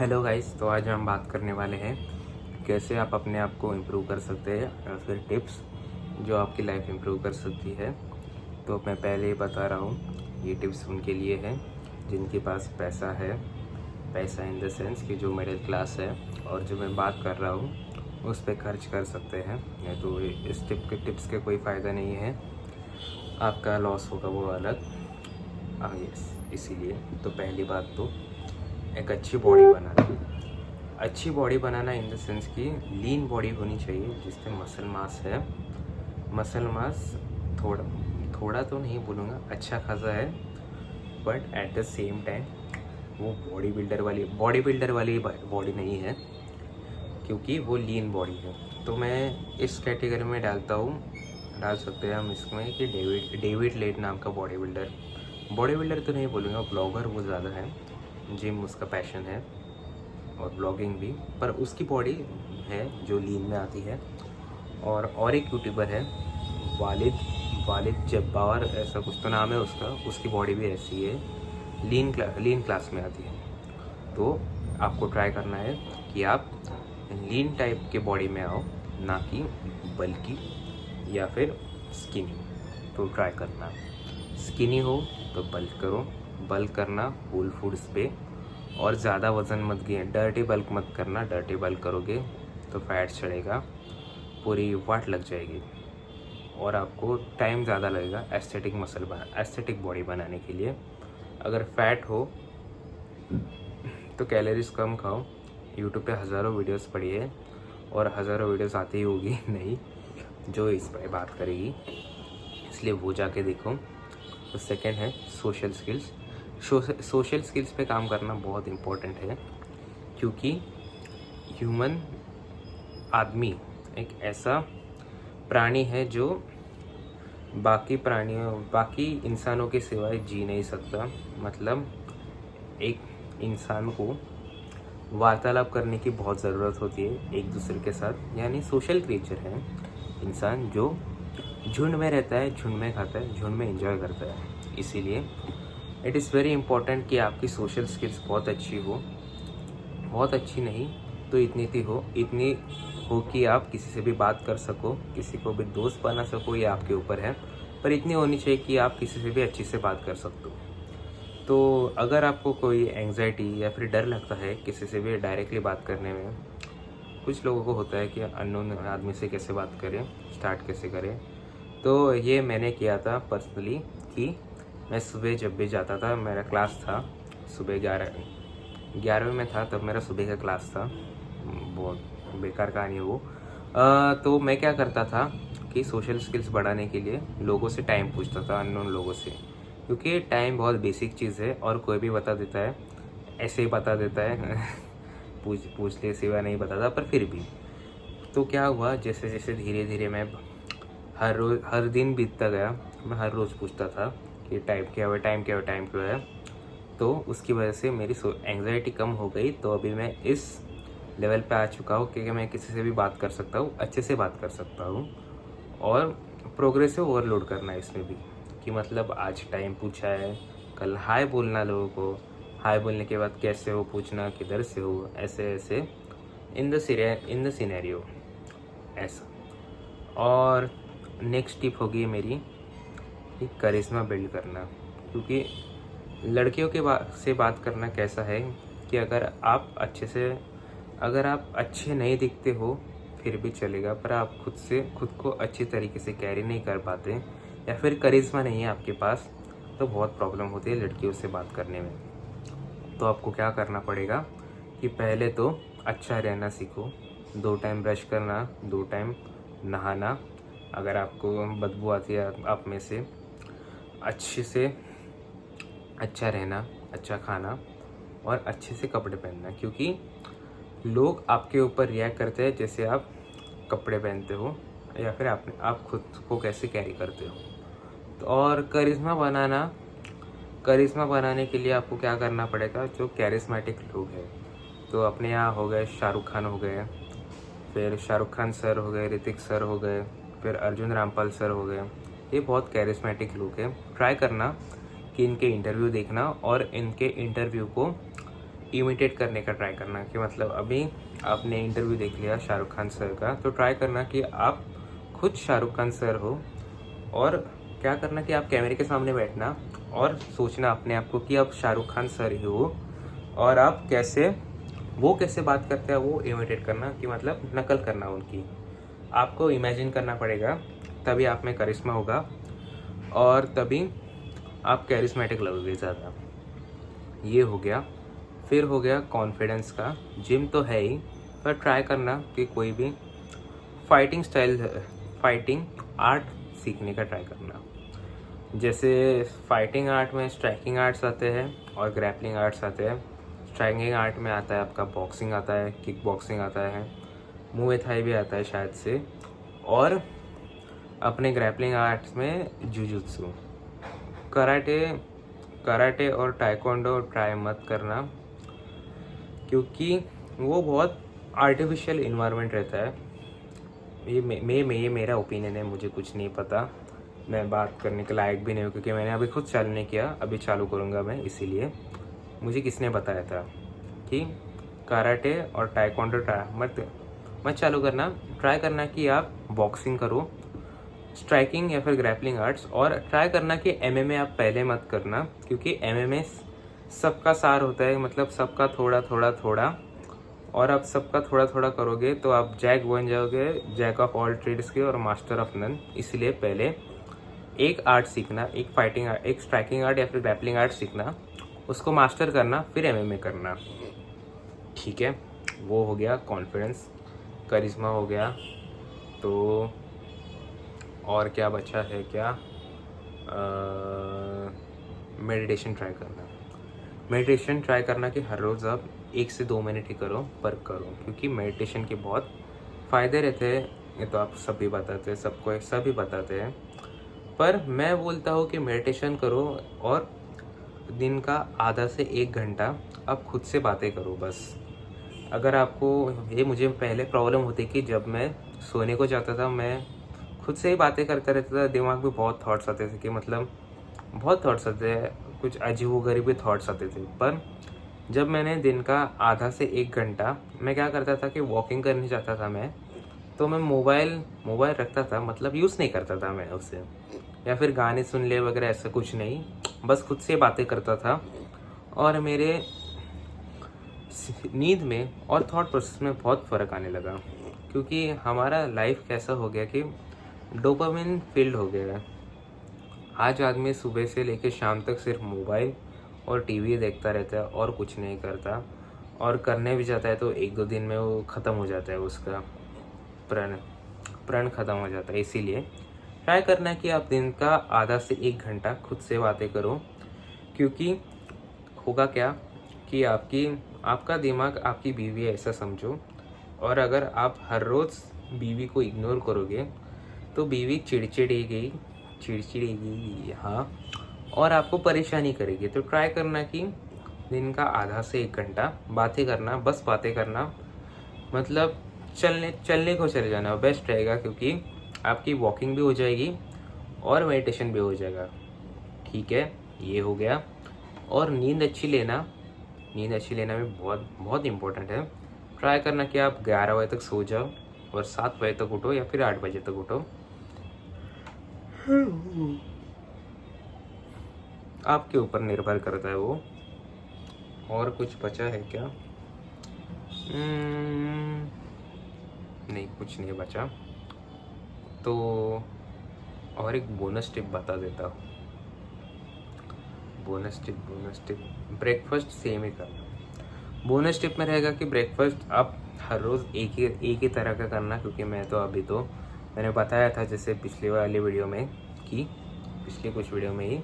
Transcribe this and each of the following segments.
Hello guys, तो आज हम बात करने वाले हैं कैसे आप अपने आप को इम्प्रूव कर सकते हैं या फिर टिप्स जो आपकी लाइफ इम्प्रूव कर सकती है। तो मैं पहले ही बता रहा हूँ, ये टिप्स उनके लिए हैं जिनके पास पैसा है। पैसा इन द सेंस कि जो मिडिल क्लास है और जो मैं बात कर रहा हूँ उस पर खर्च कर सकते हैं। नहीं तो इस टिप्स के कोई फ़ायदा नहीं है, आपका लॉस होगा वो अलग। यस, इसीलिए तो पहली बात तो एक अच्छी body banana in the sense कि लीन बॉडी होनी चाहिए जिसमें मसल मास है। मसल मास थोड़ा थोड़ा तो नहीं बोलूँगा, अच्छा खासा है, but at the same time वो बॉडी बिल्डर वाली बॉडी नहीं है, क्योंकि वो लीन बॉडी है। तो मैं इस कैटेगरी में डाल सकते हैं हम इसमें कि डेविड लेट नाम का बॉडी बिल्डर तो नहीं बोलूँगा, ब्लॉगर वो ज़्यादा है। जिम उसका पैशन है और ब्लॉगिंग भी, पर उसकी बॉडी है जो लीन में आती है। और एक यूट्यूबर है वालिद वालिद जब्बार, ऐसा कुछ तो नाम है उसका, उसकी बॉडी भी ऐसी है, लीन क्लास में आती है। तो आपको ट्राई करना है कि आप लीन टाइप के बॉडी में आओ, ना कि बल्कि या फिर स्किनी। तो ट्राई करना, स्किनी हो तो बल्क करो, बल्क करना होल फूड्स पे, और ज़्यादा वज़न मत गिए, डर्टी बल्क मत करना। डर्टी बल्क करोगे तो फैट चढ़ेगा, पूरी वाट लग जाएगी और आपको टाइम ज़्यादा लगेगा एस्थेटिक बॉडी बनाने के लिए। अगर फैट हो तो कैलोरीज कम खाओ। यूट्यूब पे हज़ारों वीडियोस पड़ी है और हज़ारों वीडियोस आती ही होगी नहीं जो इस पर बात करेगी, इसलिए वो जाके देखो। तो सेकंड है सोशल स्किल्स। सोशल स्किल्स पे काम करना बहुत इम्पोर्टेंट है, क्योंकि आदमी एक ऐसा प्राणी है जो बाकी इंसानों के सिवाय जी नहीं सकता। मतलब एक इंसान को वार्तालाप करने की बहुत ज़रूरत होती है एक दूसरे के साथ, यानी सोशल क्रिएचर है इंसान, जो झुंड में रहता है, झुंड में खाता है, झुंड में एंजॉय करता है। इसीलिए इट इज़ वेरी इंपॉर्टेंट कि आपकी सोशल स्किल्स बहुत अच्छी हो। बहुत अच्छी नहीं तो इतनी हो कि आप किसी से भी बात कर सको, किसी को भी दोस्त बना सको, ये आपके ऊपर है, पर इतनी होनी चाहिए कि आप किसी से भी अच्छी से बात कर सकते हो। तो अगर आपको कोई एंग्जाइटी या फिर डर लगता है किसी से भी डायरेक्टली बात करने में, कुछ लोगों को होता है कि अननोन आदमी से कैसे बात करें, स्टार्ट कैसे करें, तो ये मैंने किया था पर्सनली। कि मैं सुबह जब भी जाता था, मेरा क्लास था सुबह 11वीं में था, तब मेरा सुबह का क्लास था, बहुत बेकार कहानी है वो। तो मैं क्या करता था कि सोशल स्किल्स बढ़ाने के लिए लोगों से टाइम पूछता था, अननोन लोगों से, क्योंकि टाइम बहुत बेसिक चीज़ है और कोई भी बता देता है, ऐसे ही बता देता है पूछने सिवा नहीं बताता, पर फिर भी। तो क्या हुआ, जैसे जैसे धीरे धीरे मैं हर दिन बीतता गया, मैं हर रोज़ पूछता था कि टाइम क्या है। तो उसकी वजह से मेरी एंग्जाइटी कम हो गई। तो अभी मैं इस लेवल पे आ चुका हूँ कि मैं किसी से भी बात कर सकता हूँ, अच्छे से बात कर सकता हूँ। और प्रोग्रेसिव ओवरलोड करना है इसमें भी, कि मतलब आज टाइम पूछा है, कल हाय बोलना लोगों को, हाय बोलने के बाद कैसे हो पूछना, किधर से हो, ऐसे ऐसे इन द सिनेरियो ऐसा। और नेक्स्ट टिप होगी मेरी कि करिश्मा बिल्ड करना, क्योंकि लड़कियों से बात करना कैसा है कि अगर आप अच्छे नहीं दिखते हो फिर भी चलेगा, पर आप खुद को अच्छी तरीके से कैरी नहीं कर पाते या फिर करिश्मा नहीं है आपके पास, तो बहुत प्रॉब्लम होती है लड़कियों से बात करने में। तो आपको क्या करना पड़ेगा कि पहले तो अच्छा रहना सीखो, 2 टाइम ब्रश करना, 2 टाइम नहाना, अगर आपको बदबू आती है आप में से, अच्छे से अच्छा रहना, अच्छा खाना और अच्छे से कपड़े पहनना, क्योंकि लोग आपके ऊपर रिएक्ट करते हैं जैसे आप कपड़े पहनते हो या फिर आप खुद को कैसे कैरी करते हो। तो और करिश्मा बनाने के लिए आपको क्या करना पड़ेगा, जो कैरिस्मेटिक लोग हैं, तो अपने यहाँ हो गए शाहरुख खान हो गए, फिर शाहरुख खान सर हो गए, ऋतिक सर हो गए, फिर अर्जुन रामपाल सर हो गए, ये बहुत कैरिस्मेटिक लोग हैं। ट्राई करना कि इनके इंटरव्यू देखना और इनके इंटरव्यू को इमिटेट करने का ट्राई करना कि मतलब अभी आपने इंटरव्यू देख लिया शाहरुख खान सर का, तो ट्राई करना कि आप खुद शाहरुख खान सर हो, और क्या करना कि आप कैमरे के सामने बैठना और सोचना अपने आप को कि आप शाहरुख खान सर ही हो, और आप वो कैसे बात करते हैं वो इमिटेट करना, कि मतलब नकल करना उनकी। आपको इमेजिन करना पड़ेगा, तभी आप में करिश्मा होगा और तभी आप कैरिस्मेटिक लगोगे ज़्यादा। ये हो गया। फिर हो गया कॉन्फिडेंस का। जिम तो है ही, पर ट्राई करना कि कोई भी फाइटिंग आर्ट सीखने का ट्राई करना। जैसे फाइटिंग आर्ट में स्ट्राइकिंग आर्ट्स आते हैं और ग्रैपलिंग आर्ट्स आते हैं। स्ट्राइकिंग आर्ट में आता है आपका बॉक्सिंग आता है, किक बॉक्सिंग आता है, मुए थाई भी आता है शायद से, और अपने ग्रैपलिंग आर्ट्स में जुजुत्सु। कराटे और टाइकोंडो ट्राई मत करना, क्योंकि वो बहुत आर्टिफिशियल इन्वायरमेंट रहता है। ये मेरा ओपिनियन है, मुझे कुछ नहीं पता, मैं बात करने के लायक भी नहीं हूँ, क्योंकि मैंने अभी खुद चालू नहीं किया, अभी चालू करूँगा मैं। इसीलिए मुझे किसने बताया था कि कराटे और टाइकोंडो मत चालू करना। ट्राई करना कि आप बॉक्सिंग करो, स्ट्राइकिंग या फिर ग्रैपलिंग आर्ट्स, और ट्राई करना कि एमएमए आप पहले मत करना, क्योंकि एमएमए सबका सार होता है, मतलब सबका थोड़ा थोड़ा थोड़ा, और आप सबका थोड़ा थोड़ा करोगे तो आप जैक बन जाओगे, जैक ऑफ ऑल ट्रेड्स के और मास्टर ऑफ नन। इसलिए पहले एक आर्ट सीखना, एक स्ट्राइकिंग आर्ट या फिर ग्रैपलिंग आर्ट सीखना, उसको मास्टर करना, फिर एमएमए करना। ठीक है, वो हो गया कॉन्फिडेंस। करिश्मा हो गया, तो और क्या बचा है क्या? मेडिटेशन ट्राई करना कि हर रोज़ आप 1 से 2 मिनट ही करो, पर करो, क्योंकि मेडिटेशन के बहुत फ़ायदे रहते हैं। ये तो आप सभी बताते हैं, सभी बताते हैं, पर मैं बोलता हूँ कि मेडिटेशन करो और दिन का आधा से 1 घंटा आप खुद से बातें करो बस। अगर आपको मुझे पहले प्रॉब्लम होती कि जब मैं सोने को जाता था, मैं खुद से ही बातें करता रहता था, दिमाग में बहुत थॉट्स आते थे, कि मतलब बहुत थॉट्स आते हैं, कुछ अजीबोगरीब भी थॉट्स आते थे। पर जब मैंने दिन का आधा से 1 घंटा, मैं क्या करता था कि वॉकिंग करने जाता था मैं, तो मैं मोबाइल रखता था, मतलब यूज़ नहीं करता था मैं उससे, या फिर गाने सुन ले वगैरह, ऐसा कुछ नहीं, बस खुद से बातें करता था। और मेरे नींद में और थॉट प्रोसेस में बहुत फ़र्क आने लगा, क्योंकि हमारा लाइफ कैसा हो गया कि डोपामिन फील्ड हो गया है। आज आदमी सुबह से लेकर शाम तक सिर्फ मोबाइल और टीवी देखता रहता है और कुछ नहीं करता, और करने भी जाता है तो 1-2 दिन में वो ख़त्म हो जाता है, उसका प्रण ख़त्म हो जाता है। इसीलिए ट्राई करना है कि आप दिन का आधा से 1 घंटा खुद से बातें करो, क्योंकि होगा क्या कि आपका दिमाग आपकी बीवी है ऐसा समझो, और अगर आप हर रोज़ बीवी को इग्नोर करोगे तो बीवी चिड़चिड़ेगी, हाँ, और आपको परेशानी करेगी। तो ट्राई करना कि दिन का आधा से 1 घंटा बातें करना, बस बातें करना, मतलब चलने को चले जाना बेस्ट रहेगा, क्योंकि आपकी वॉकिंग भी हो जाएगी और मेडिटेशन भी हो जाएगा। ठीक है, ये हो गया। और नींद अच्छी लेना भी बहुत बहुत इम्पोर्टेंट है। ट्राई करना कि आप 11 बजे तक सो जाओ और 7 बजे तक उठो, या फिर 8 बजे तक उठो। आपके ऊपर निर्भर करता है वो। और कुछ बचा है क्या? नहीं, कुछ नहीं बचा। तो और एक बोनस टिप बता देता हूँ। बोनस टिप ब्रेकफास्ट सेम ही करना। बोनस टिप में रहेगा कि ब्रेकफास्ट आप हर रोज़ एक ही तरह का करना, क्योंकि मैंने बताया था जैसे पिछले कुछ वीडियो में ही,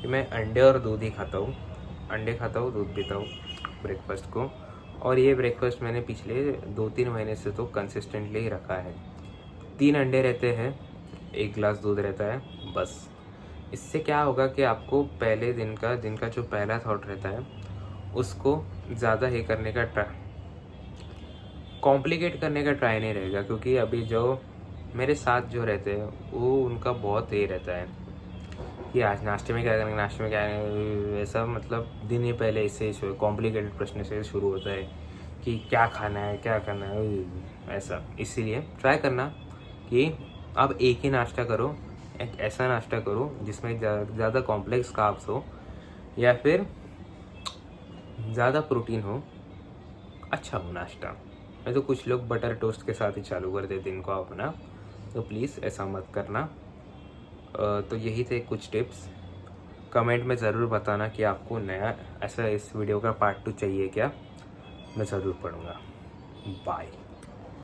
कि मैं अंडे और दूध ही खाता हूँ, दूध पीता हूँ ब्रेकफास्ट को। और ये ब्रेकफास्ट मैंने पिछले 2-3 महीने से तो कंसिस्टेंटली ही रखा है। 3 अंडे रहते हैं, 1 गिलास दूध रहता है, बस। इससे क्या होगा कि आपको पहले दिन का जो पहला थॉट रहता है उसको ज़्यादा कॉम्प्लिकेट करने का ट्राई नहीं रहेगा, क्योंकि अभी जो मेरे साथ जो रहते हैं वो उनका बहुत ये रहता है कि आज नाश्ते में क्या करेंगे, नाश्ते में क्या करेंगे, ऐसा मतलब दिन ही पहले इससे कॉम्प्लिकेटेड प्रश्न से शुरू होता है कि क्या खाना है, क्या करना है, ऐसा। इसीलिए ट्राई करना कि आप एक ही नाश्ता करो, एक ऐसा नाश्ता करो जिसमें ज़्यादा कॉम्प्लेक्स कार्ब्स हो या फिर ज़्यादा प्रोटीन हो, अच्छा हो नाश्ता। नहीं तो कुछ लोग बटर टोस्ट के साथ ही चालू कर देते इनको अपना, तो प्लीज़ ऐसा मत करना। तो यही थे कुछ टिप्स। कमेंट में ज़रूर बताना कि आपको नया ऐसा इस वीडियो का पार्ट 2 चाहिए क्या, मैं ज़रूर पढ़ूँगा। बाय।